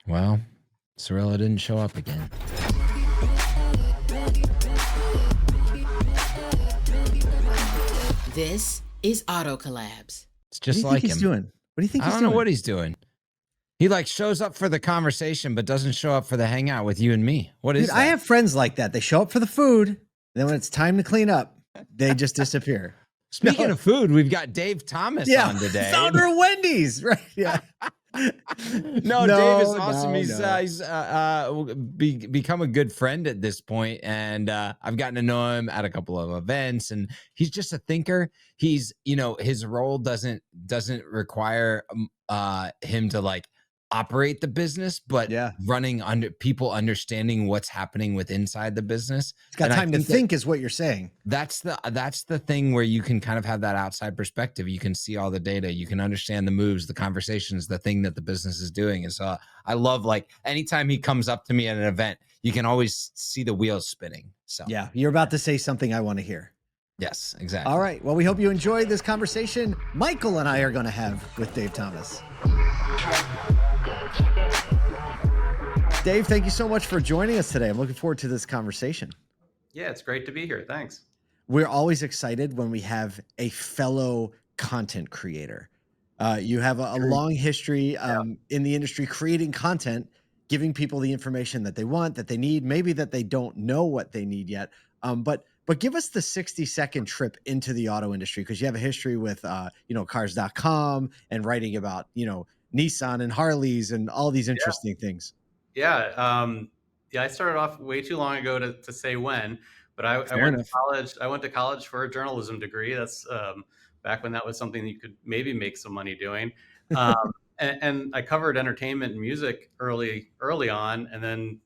Well, Cirilla didn't show up again. This is Collabs. It's just What do you like think he's him. doing? What do you think I he's don't doing? know what he's doing. He like shows up for the conversation, but doesn't show up for the hangout with you and me. What is Dude, that? I have friends like that. They show up for the food, and then when it's time to clean up, they just disappear. Speaking of food, we've got Dave Thomas on today. Founder of Wendy's, right? Yeah. No, Dave is awesome. He's become a good friend at this point, and I've gotten to know him at a couple of events, and he's just a thinker. He's, his role doesn't require him to like operate the business, but running under people understanding what's happening with inside the business. He's got time to think is what you're saying. That's the thing where you can kind of have that outside perspective. You can see all the data, you can understand the moves, the conversations, the thing that the business is doing. And so I love, like, anytime he comes up to me at an event, you can always see the wheels spinning. So yeah, you're about to say something I want to hear. Yes, exactly. All right. Well, we hope you enjoyed this conversation Michael and I are going to have with Dave Thomas. Dave, thank you so much for joining us today. I'm looking forward to this conversation. Yeah, it's great to be here. Thanks. We're always excited when we have a fellow content creator. You have a long history in the industry creating content, giving people the information that they want, that they need, maybe that they don't know what they need yet. But give us the 60-second trip into the auto industry, because you have a history with cars.com and writing about, Nissan and Harleys and all these interesting things. Yeah. I started off way too long ago to say when, but I went to college. I went to college for a journalism degree. That's back when that was something you could maybe make some money doing. And I covered entertainment and music early on, and then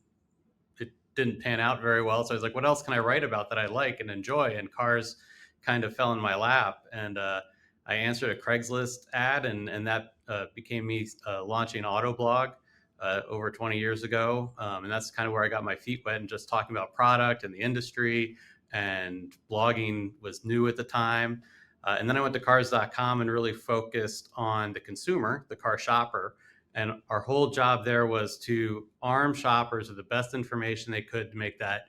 it didn't pan out very well. So I was like, what else can I write about that I like and enjoy? And cars kind of fell in my lap. And I answered a Craigslist ad, and that became me launching Autoblog over 20 years ago. And that's kind of where I got my feet wet and just talking about product and the industry, and blogging was new at the time. And then I went to cars.com and really focused on the consumer, the car shopper. And our whole job there was to arm shoppers with the best information they could to make that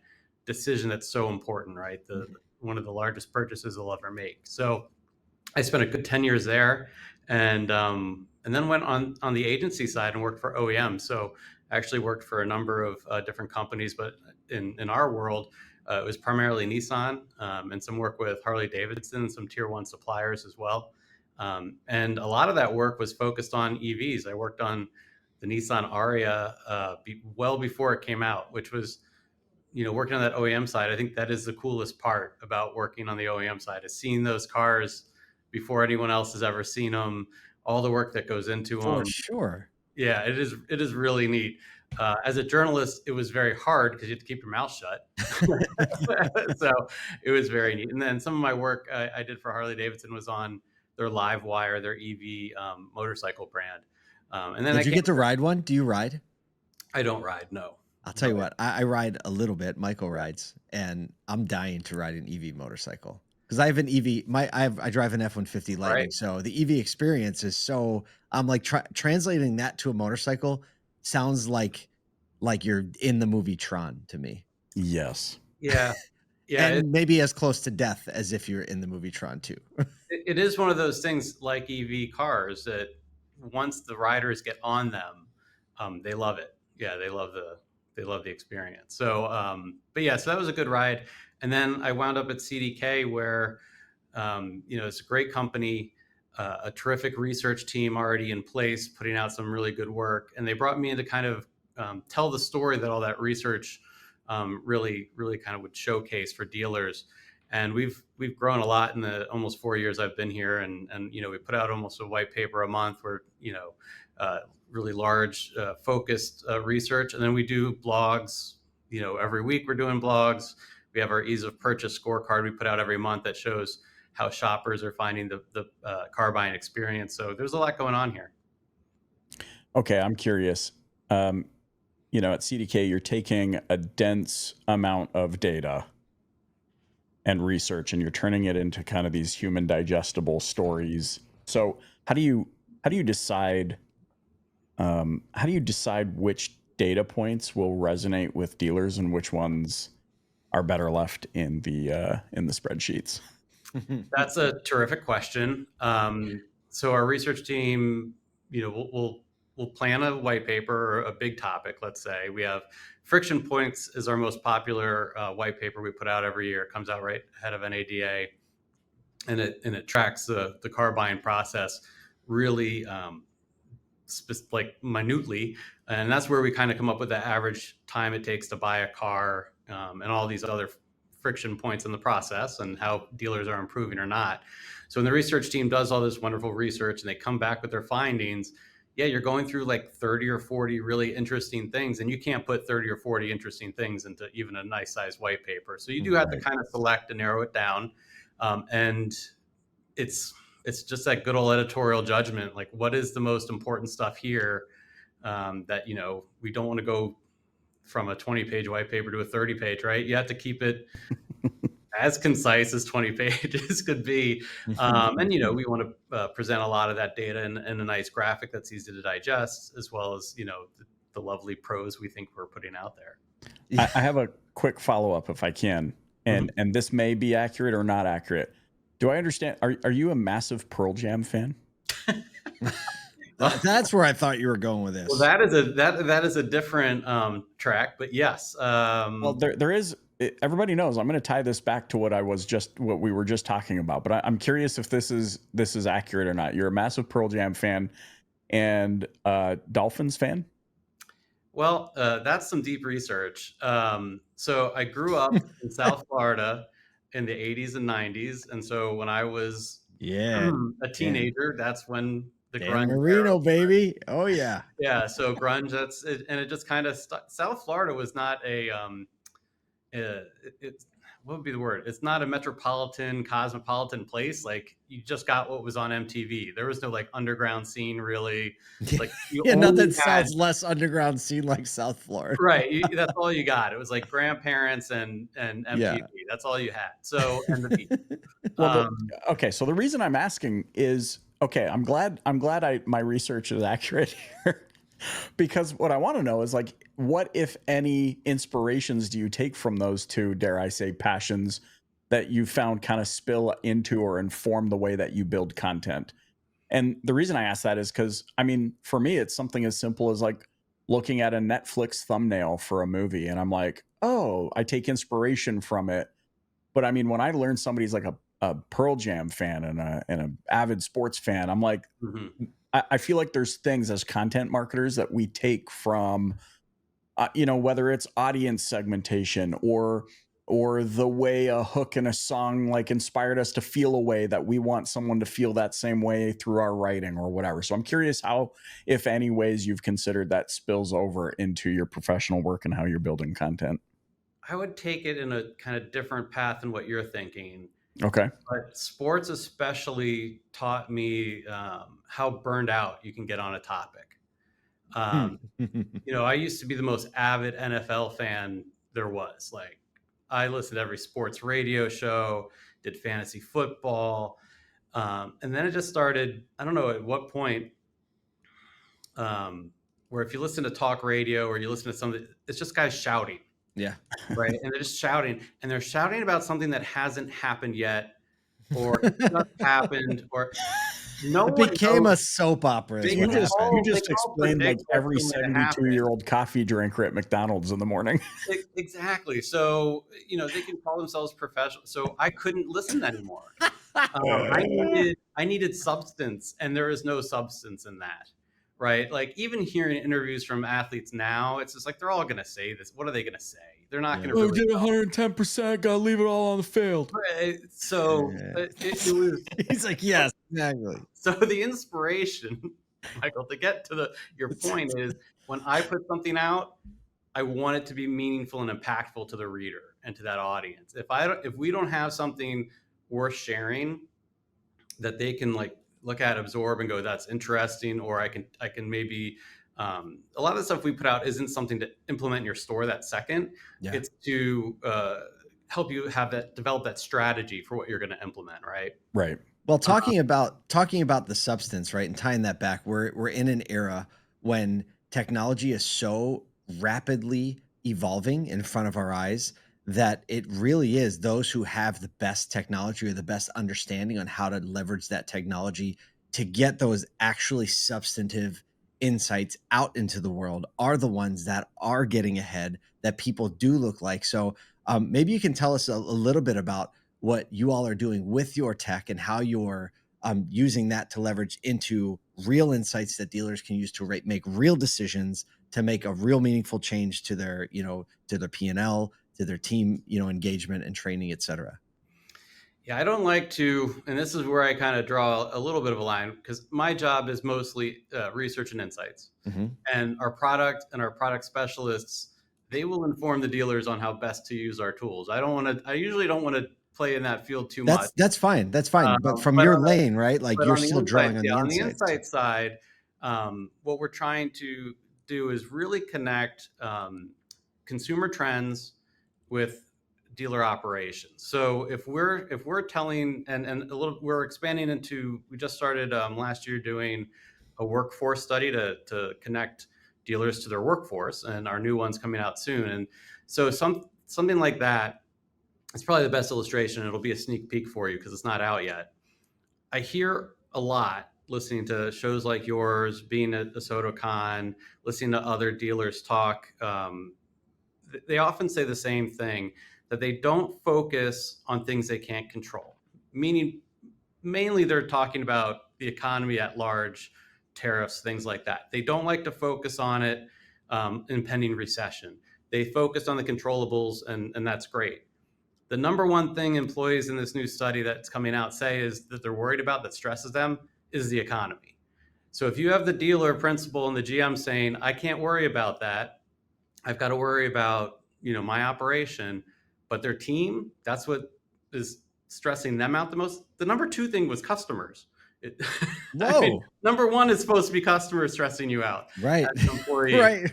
decision that's so important, right? One of the largest purchases they'll ever make. So I spent a good 10 years there, and then went on the agency side and worked for OEM. So I actually worked for a number of different companies, but in our world, it was primarily Nissan, and some work with Harley Davidson and some tier 1 suppliers as well. And a lot of that work was focused on EVs. I worked on the Nissan Aria well before it came out, which was, working on that OEM side. I think that is the coolest part about working on the OEM side, is seeing those cars before anyone else has ever seen them, all the work that goes into them. For sure. Yeah, it is really neat. As a journalist, it was very hard because you have to keep your mouth shut. So it was very neat. And then some of my work I did for Harley Davidson was on their Live Wire, their EV motorcycle brand. And then did you get to ride one? Do you ride? I don't ride, no. I'll tell you what, I ride a little bit. Michael rides, and I'm dying to ride an EV motorcycle, because I have an EV. I drive an F-150 Lightning, right. So the EV experience is so. I'm like translating that to a motorcycle sounds like you're in the movie Tron to me. Yes. Yeah. Yeah. And maybe as close to death as if you're in the movie Tron too. It is one of those things like EV cars that once the riders get on them, they love it. Yeah, they love the experience. So, but yeah, so that was a good ride. And then I wound up at CDK, where, it's a great company, a terrific research team already in place, putting out some really good work. And they brought me in to kind of tell the story that all that research really kind of would showcase for dealers. And we've grown a lot in the almost 4 years I've been here. And we put out almost a white paper a month where, really large focused research. And then we do blogs, every week we're doing blogs. We have our ease of purchase scorecard we put out every month that shows how shoppers are finding the car buying experience. So there's a lot going on here. Okay, I'm curious. At CDK, you're taking a dense amount of data and research, and you're turning it into kind of these human digestible stories. So how do you decide how do you decide which data points will resonate with dealers and which ones are better left in the spreadsheets? That's a terrific question. So our research team, we'll plan a white paper or a big topic. Let's say we have friction points is our most popular white paper we put out every year. It comes out right ahead of NADA, and it tracks the car buying process really like minutely, and that's where we kind of come up with the average time it takes to buy a car, and all these other friction points in the process and how dealers are improving or not. So when the research team does all this wonderful research and they come back with their findings, yeah, you're going through like 30 or 40 really interesting things, and you can't put 30 or 40 interesting things into even a nice sized white paper. So you do have to kind of select and narrow it down. And it's just that good old editorial judgment. Like, what is the most important stuff here? That, we don't want to go from a 20-page white paper to a 30-page, right? You have to keep it as concise as 20 pages could be. And, we want to present a lot of that data in a nice graphic that's easy to digest, as well as, the lovely prose we think we're putting out there. I have a quick follow-up if I can, and this may be accurate or not accurate. Do I understand? Are you a massive Pearl Jam fan? That's where I thought you were going with this. Well, that is a different track, but yes. Well, there is. Everybody knows. I'm going to tie this back to what we were just talking about. But I'm curious if this is accurate or not. You're a massive Pearl Jam fan and Dolphins fan. Well, that's some deep research. So I grew up in South Florida in the 80s and 90s, and so when I was a teenager, that's when the grunge Marino, baby. Oh yeah. Yeah, so grunge, that's it, and it just kind of South Florida was not a it's what would be the word? It's not a metropolitan, cosmopolitan place. Like, you just got what was on MTV. There was no like underground scene really. Like, nothing sounds less underground scene like South Florida. Right. That's all you got. It was like grandparents and MTV. Yeah. That's all you had. So, and the beat. Well, okay. So the reason I'm asking is, okay, I'm glad my research is accurate here. Because what I want to know is, like, what, if any, inspirations do you take from those two, dare I say, passions that you found kind of spill into or inform the way that you build content? And the reason I ask that is because, I mean, for me, it's something as simple as like looking at a Netflix thumbnail for a movie, and I'm like, oh, I take inspiration from it. But I mean, when I learn somebody's like a Pearl Jam fan and an avid sports fan, I'm like, I feel like there's things as content marketers that we take from, whether it's audience segmentation or the way a hook in a song like inspired us to feel a way that we want someone to feel that same way through our writing or whatever. So I'm curious how, if any ways, you've considered that spills over into your professional work and how you're building content. I would take it in a kind of different path than what you're thinking. Okay. But sports especially taught me how burned out you can get on a topic. I used to be the most avid NFL fan there was. Like, I listened to every sports radio show, did fantasy football. And then it just started, I don't know at what point, where if you listen to talk radio or you listen to something, it's just guys shouting. Yeah. Right. And they're just shouting, and they're shouting about something that hasn't happened yet, or it just happened, or it became a soap opera. You just explained like every 72-year-old coffee drinker at McDonald's in the morning. Exactly. So, they can call themselves professional. So I couldn't listen anymore. I needed substance, and there is no substance in that. Right. Like, even hearing interviews from athletes now, it's just like, they're all going to say this. What are they going to say? They're not going to really did 110%. Got to leave it all on the field. Right. So it was. He's like, yes, exactly. So the inspiration, Michael, to get to your point is, when I put something out, I want it to be meaningful and impactful to the reader and to that audience. If we don't have something worth sharing that they can like look at, absorb, and go, that's interesting, or I can maybe a lot of the stuff we put out isn't something to implement in your store that second. Yeah. It's to help you develop that strategy for what you're going to implement. Right. Well, talking about the substance, right, and tying that back, we're in an era when technology is so rapidly evolving in front of our eyes that it really is those who have the best technology or the best understanding on how to leverage that technology to get those actually substantive insights out into the world are the ones that are getting ahead, that people do look like. So maybe you can tell us a little bit about what you all are doing with your tech and how you're using that to leverage into real insights that dealers can use to make real decisions, to make a real meaningful change to their, to their P&L, to their team, engagement and training, et cetera. Yeah, I don't like to, and this is where I kind of draw a little bit of a line, because my job is mostly research and insights. Mm-hmm. And our product and our product specialists, they will inform the dealers on how best to use our tools. I usually don't want to play in that field too much. That's fine. That's fine. But from But your on the, lane, right? Like but you're on the still drawing insights, on yeah, the on the insights. insight side, what we're trying to do is really connect consumer trends with dealer operations. So if we're telling and a little, we're expanding into, we just started last year doing a workforce study to connect dealers to their workforce, and our new one's coming out soon. And so something like that, it's probably the best illustration. It'll be a sneak peek for you because it's not out yet. I hear a lot listening to shows like yours, being at ASOTU, listening to other dealers talk. They often say the same thing, that they don't focus on things they can't control. Meaning, mainly they're talking about the economy at large, tariffs, things like that. They don't like to focus on it, impending recession. They focus on the controllables, and that's great. The number one thing employees in this new study that's coming out say is that they're worried about, that stresses them, is the economy. So if you have the dealer principal and the GM saying, I can't worry about that, I've got to worry about, my operation, but their team, that's what is stressing them out the most. The number two thing was customers. Whoa. I mean, number one is supposed to be customers stressing you out. Right. As an employee. Right.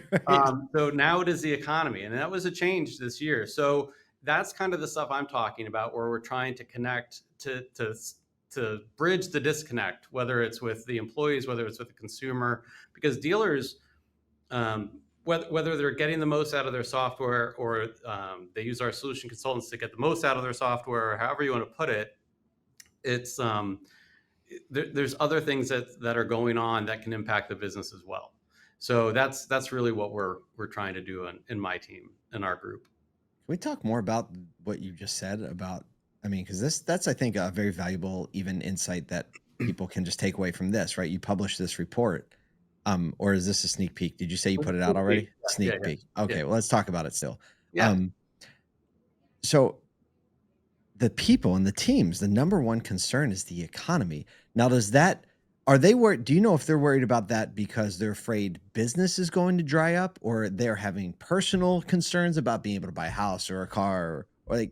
So now it is the economy, and that was a change this year. So that's kind of the stuff I'm talking about, where we're trying to connect to bridge the disconnect, whether it's with the employees, whether it's with the consumer, because dealers, whether they're getting the most out of their software, or they use our solution consultants to get the most out of their software, or however you want to put it, it's there's other things that are going on that can impact the business as well. So that's really what we're trying to do in my team, in our group. Can we talk more about what you just said about, because that's, I think, a very valuable even insight that people can just take away from this, right? You published this report. Or is this a sneak peek? Did you say you put it out already? Yeah, Sneak peek. Okay, well, let's talk about it still. Yeah. So the people and the teams, the number one concern is the economy. Now, are they worried? Do you know if they're worried about that because they're afraid business is going to dry up, or they're having personal concerns about being able to buy a house or a car, or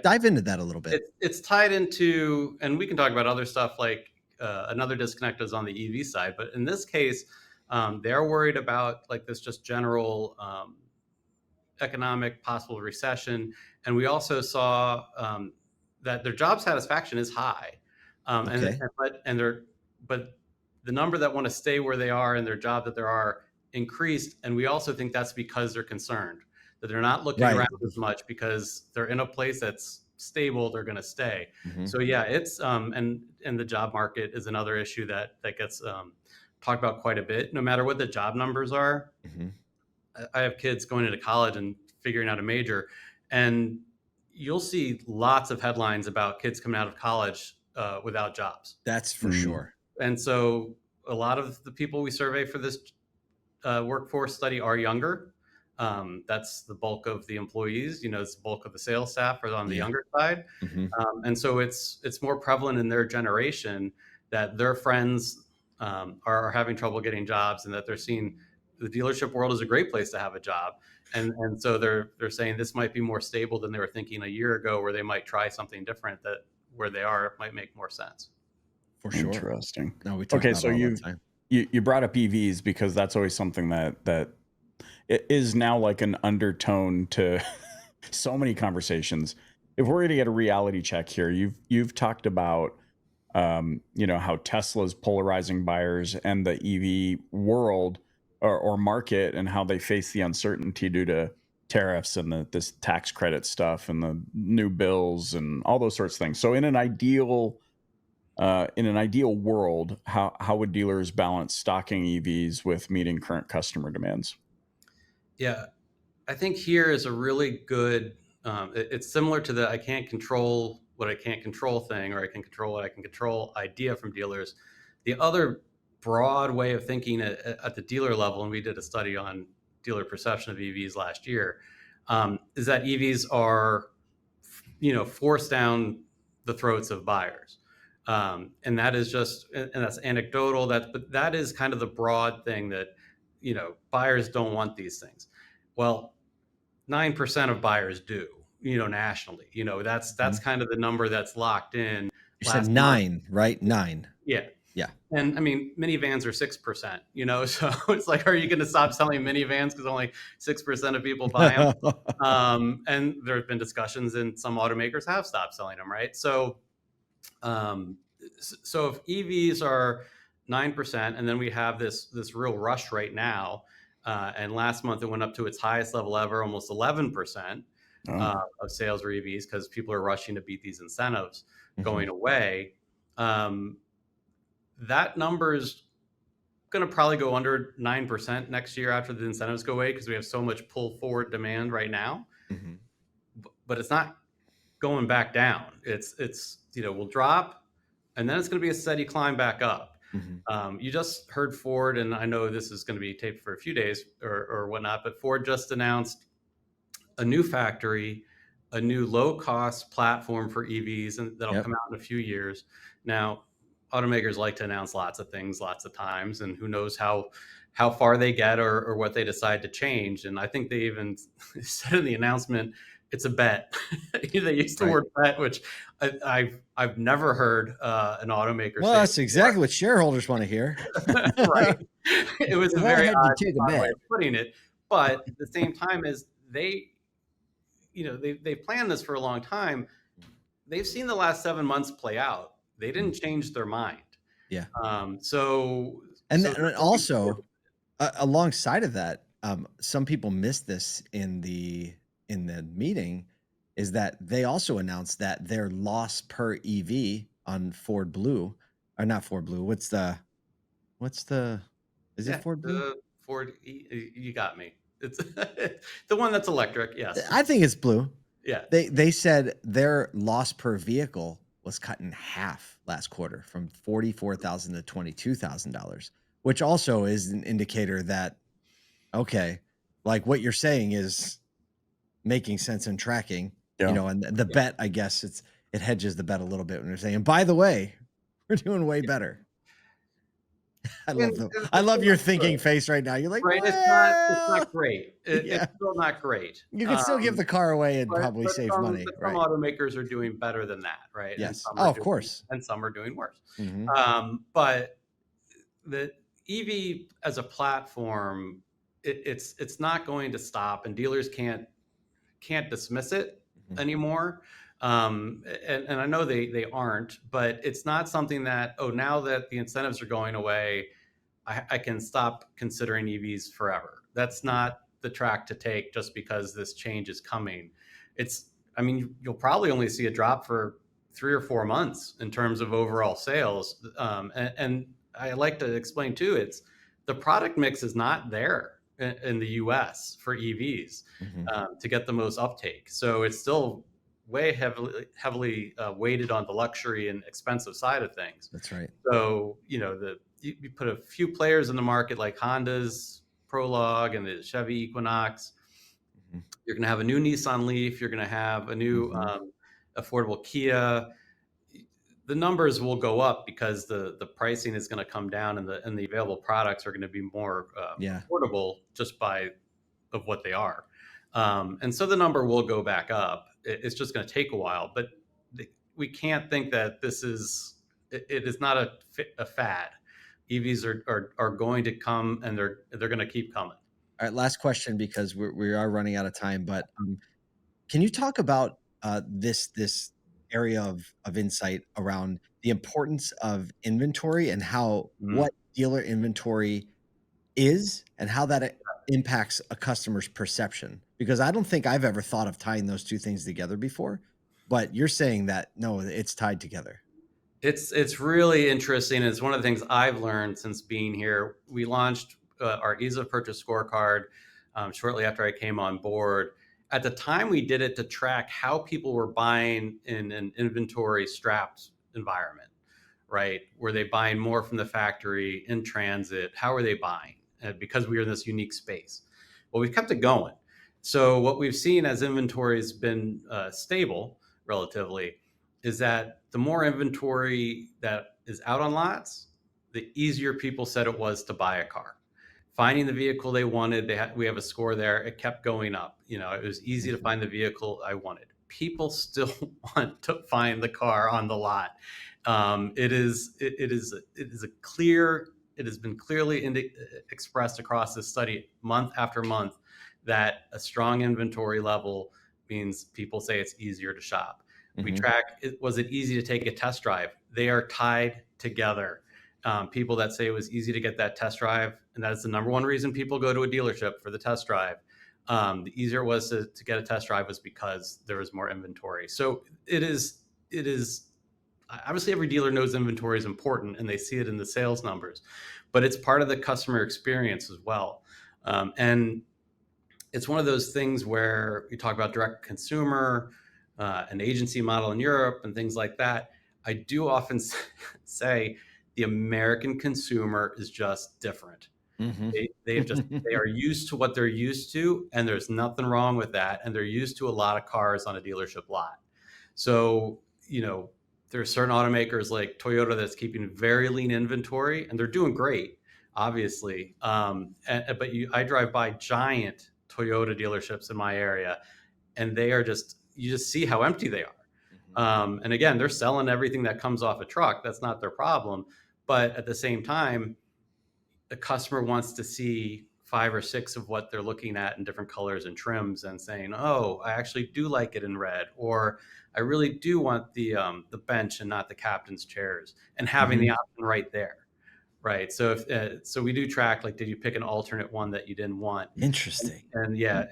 dive into that a little bit. It's tied into, and we can talk about other stuff like another disconnect is on the EV side, but in this case, they're worried about like this just general economic possible recession. And we also saw that their job satisfaction is high. Okay. But the number that want to stay where they are in their job that there are increased. And we also think that's because they're concerned, that they're not looking around as much because they're in a place that's stable, they're going to stay. Mm-hmm. So yeah, it's and the job market is another issue that gets talked about quite a bit, no matter what the job numbers are. Mm-hmm. I have kids going into college and figuring out a major, and you'll see lots of headlines about kids coming out of college without jobs. That's for sure. And so a lot of the people we survey for this workforce study are younger. That's the bulk of the employees, it's the bulk of the sales staff are on the younger side. Mm-hmm. And so it's more prevalent in their generation that their friends are having trouble getting jobs, and that they're seeing the dealership world is a great place to have a job. And so they're saying this might be more stable than they were thinking a year ago, where they might try something different, that where they are might make more sense. For sure. Interesting. No, we talk okay, about so all the time. you brought up EVs because that's always something that it is now like an undertone to so many conversations. If we're going to get a reality check here, you've talked about how Tesla's polarizing buyers and the EV world or market and how they face the uncertainty due to tariffs and this tax credit stuff and the new bills and all those sorts of things. So in an ideal world, how would dealers balance stocking EVs with meeting current customer demands? Yeah, I think here is a really good. It's similar to the I can't control what I can't control thing, or I can control what I can control idea from dealers. The other broad way of thinking at the dealer level, and we did a study on dealer perception of EVs last year, is that EVs are, forced down the throats of buyers. And that is just, and that's anecdotal. But that is kind of the broad thing that, buyers don't want these things. Well, 9% of buyers do, nationally. That's kind of the number that's locked in. You said Last 9, month. right? 9. Yeah. Yeah. And I mean, minivans are 6%, so it's like, are you going to stop selling minivans because only 6% of people buy them? And there have been discussions, and some automakers have stopped selling them, right? So if EVs are 9%, and then we have this real rush right now, and last month it went up to its highest level ever, almost 11% of sales were EVs, because people are rushing to beat these incentives going away. That number is going to probably go under 9% next year after the incentives go away, because we have so much pull forward demand right now. But it's not going back down. It's we'll drop, and then it's going to be a steady climb back up. You just heard Ford, and I know this is going to be taped for a few days or whatnot, but Ford just announced a new factory, a new low-cost platform for EVs, and that'll come out in a few years. Now, automakers like to announce lots of things lots of times, and who knows how far they get or what they decide to change. And I think they even said in the announcement, it's a bet. They used the word bet, which I've never heard an automaker say. Well, that's exactly what shareholders want to hear. Right. It was a very odd way of putting it. But at the same time, as they've planned this for a long time. They've seen the last 7 months play out. They didn't change their mind. Yeah. And also, alongside of that, some people missed this in the meeting, is that they also announced that their loss per EV on Ford Blue, or not Ford Blue. Is it Ford Blue? Ford, you got me. It's the one that's electric. Yes. I think it's blue. Yeah. They said their loss per vehicle was cut in half last quarter, from $44,000 to $22,000, which also is an indicator that, okay, like what you're saying is making sense and tracking, and the bet, I guess it hedges the bet a little bit when they're saying, by the way, we're doing way better. I love your thinking face right now. You're like, right? Well, it's not great. It's still not great. You can still give the car away and probably save money. Some automakers are doing better than that, right? Yes. Of course. And some are doing worse. But the EV as a platform, it's not going to stop, and dealers can't dismiss it anymore. And I know they aren't, but it's not something that, now that the incentives are going away, I can stop considering EVs forever. That's not the track to take just because this change is coming. You'll probably only see a drop for 3 or 4 months in terms of overall sales. And I like to explain too, it's the product mix is not there in the US for EVs to get the most uptake. So it's still way heavily weighted on the luxury and expensive side of things. That's right. So, you put a few players in the market like Honda's Prologue and the Chevy Equinox. You're going to have a new Nissan Leaf. You're going to have a new affordable Kia. The numbers will go up because the pricing is going to come down, and the available products are going to be more affordable just of what they are. And so the number will go back up. It's just going to take a while, but we can't think that it is not a fad. EVs are going to come, and they're going to keep coming. All right, last question, because we are running out of time. But can you talk about this area of insight around the importance of inventory, and how what dealer inventory is and how that impacts a customer's perception. Because I don't think I've ever thought of tying those two things together before, but you're saying that no, it's tied together. It's really interesting. It's one of the things I've learned since being here. We launched our ease of purchase scorecard shortly after I came on board. At the time, we did it to track how people were buying in an inventory strapped environment, right? Were they buying more from the factory, in transit? How are they buying? Because we were in this unique space. Well, we've kept it going. So what we've seen as inventory has been stable relatively is that the more inventory that is out on lots, the easier people said it was to buy a car. Finding the vehicle they wanted, we have a score there. It kept going up. You know, it was easy to find the vehicle I wanted. People still want to find the car on the lot. It has been clearly expressed across this study month after month that a strong inventory level means people say it's easier to shop. We track, was it easy to take a test drive? They are tied together. People that say it was easy to get that test drive, and that is the number one reason people go to a dealership for the test drive. The easier it was to get a test drive was because there was more inventory. So it is obviously every dealer knows inventory is important and they see it in the sales numbers, but it's part of the customer experience as well. And it's one of those things where we talk about direct consumer, an agency model in Europe and things like that. I do often say the American consumer is just different. They are used to what they're used to, and there's nothing wrong with that. And they're used to a lot of cars on a dealership lot. So, you know, there's certain automakers like Toyota that's keeping very lean inventory, and they're doing great, obviously. But I drive by giant Toyota dealerships in my area, and they are you just see how empty they are. And again, they're selling everything that comes off a truck. That's not their problem. But at the same time, the customer wants to see 5 or 6 of what they're looking at in different colors and trims and saying, oh, I actually do like it in red, or I really do want the bench and not the captain's chairs, and having the option right there. Right. So so we do track, like, did you pick an alternate one that you didn't want? Interesting. And yeah,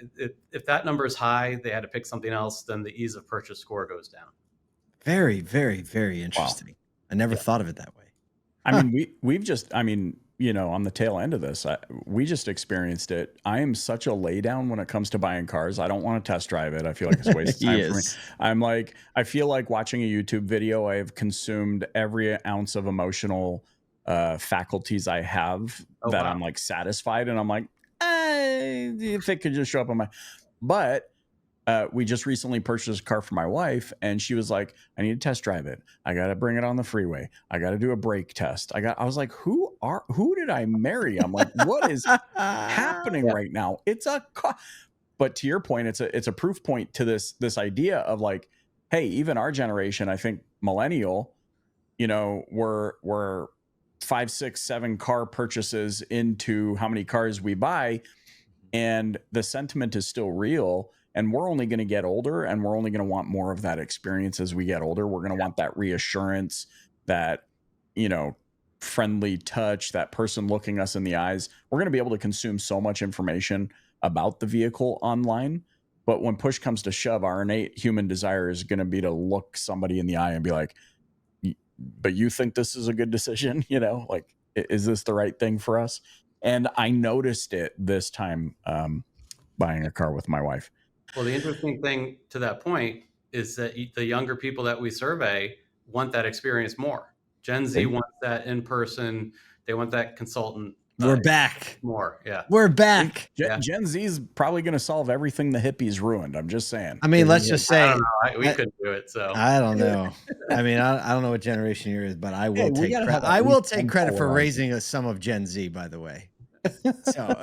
if that number is high, they had to pick something else, then the ease of purchase score goes down. Very, very, very interesting. Wow. I never thought of it that way. I mean, we've just, I mean, you know, on the tail end of this, we just experienced it. I am such a laydown when it comes to buying cars. I don't want to test drive it. I feel like it's a waste of time for me. I'm like, I feel like watching a YouTube video, I have consumed every ounce of emotional faculties I have that I'm like satisfied. And I'm like, if it could just show up on my, but we just recently purchased a car for my wife, and she was like, I need to test drive it. I got to bring it on the freeway. I got to do a brake test. I was like, who did I marry? I'm like, what is happening right now? It's a car. But to your point, it's a proof point to this idea of like, hey, even our generation, I think millennial, you know, we're 5, 6, 7 car purchases into how many cars we buy. And the sentiment is still real. And we're only going to get older, and we're only going to want more of that experience as we get older. We're going to want that reassurance, that, you know, friendly touch, that person looking us in the eyes. We're going to be able to consume so much information about the vehicle online. But when push comes to shove, our innate human desire is going to be to look somebody in the eye and be like, but you think this is a good decision? You know, like, is this the right thing for us? And I noticed it this time buying a car with my wife. Well, the interesting thing to that point is that the younger people that we survey want that experience more. Gen Z wants that in person. They want that consultant. We're back. More. Yeah. We're back. Gen Z is probably going to solve everything the hippies ruined. I'm just saying. I mean, let's just say we couldn't do it. So I don't know. I mean, I don't know what generation you're is, but I will take credit. I will take credit for raising some of Gen Z, by the way. So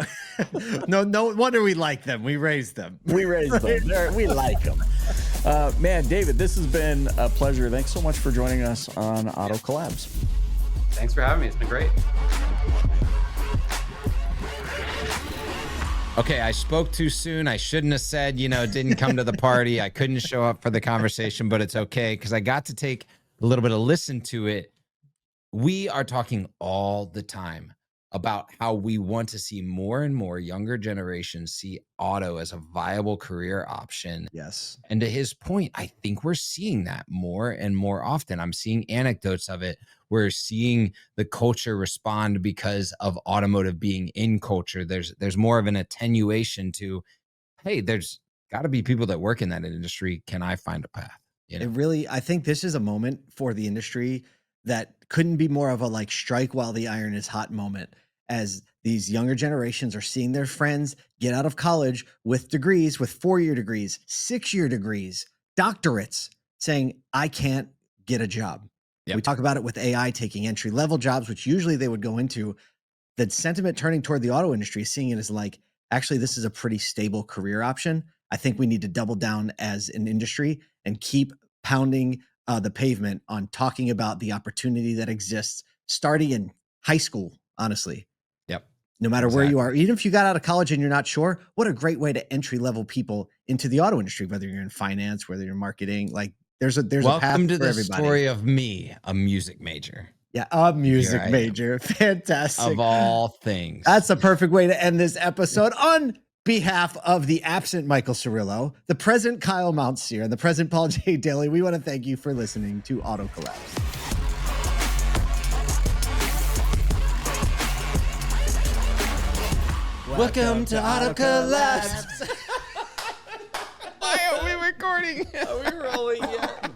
no wonder we like them. We raised them. We like them. Man, David, this has been a pleasure. Thanks so much for joining us on Auto Collabs. Thanks for having me. It's been great. Okay, I spoke too soon. I shouldn't have said, you know, didn't come to the party. I couldn't show up for the conversation, but it's okay because I got to take a little bit of listen to it. We are talking all the time about how we want to see more and more younger generations see auto as a viable career option. Yes. And to his point, I think we're seeing that more and more often. I'm seeing anecdotes of it. We're seeing the culture respond because of automotive being in culture. There's more of an attenuation to, hey, there's got to be people that work in that industry. Can I find a path? You know? It really, I think this is a moment for the industry that couldn't be more of a like strike while the iron is hot moment, as these younger generations are seeing their friends get out of college with degrees, with 4-year degrees, 6-year degrees, doctorates, saying, I can't get a job. Yep. We talk about it with AI taking entry level jobs, which usually they would go into. The sentiment turning toward the auto industry, seeing it as like, actually, this is a pretty stable career option. I think we need to double down as an industry and keep pounding the pavement on talking about the opportunity that exists starting in high school, honestly. Yep. No matter where you are, even if you got out of college and you're not sure, what a great way to entry level people into the auto industry, whether you're in finance, whether you're in marketing, like there's a path Welcome to for the everybody. story of me, a music major. Yeah, a music Here I major. Fantastic. Of all things. That's a perfect way to end this episode. On behalf of the absent Michael Cirillo, the present Kyle Mountsier, and the present Paul J. Daly, we want to thank you for listening to Auto Collabs. Welcome to Auto Collabs. Why are we recording? Are we rolling yet?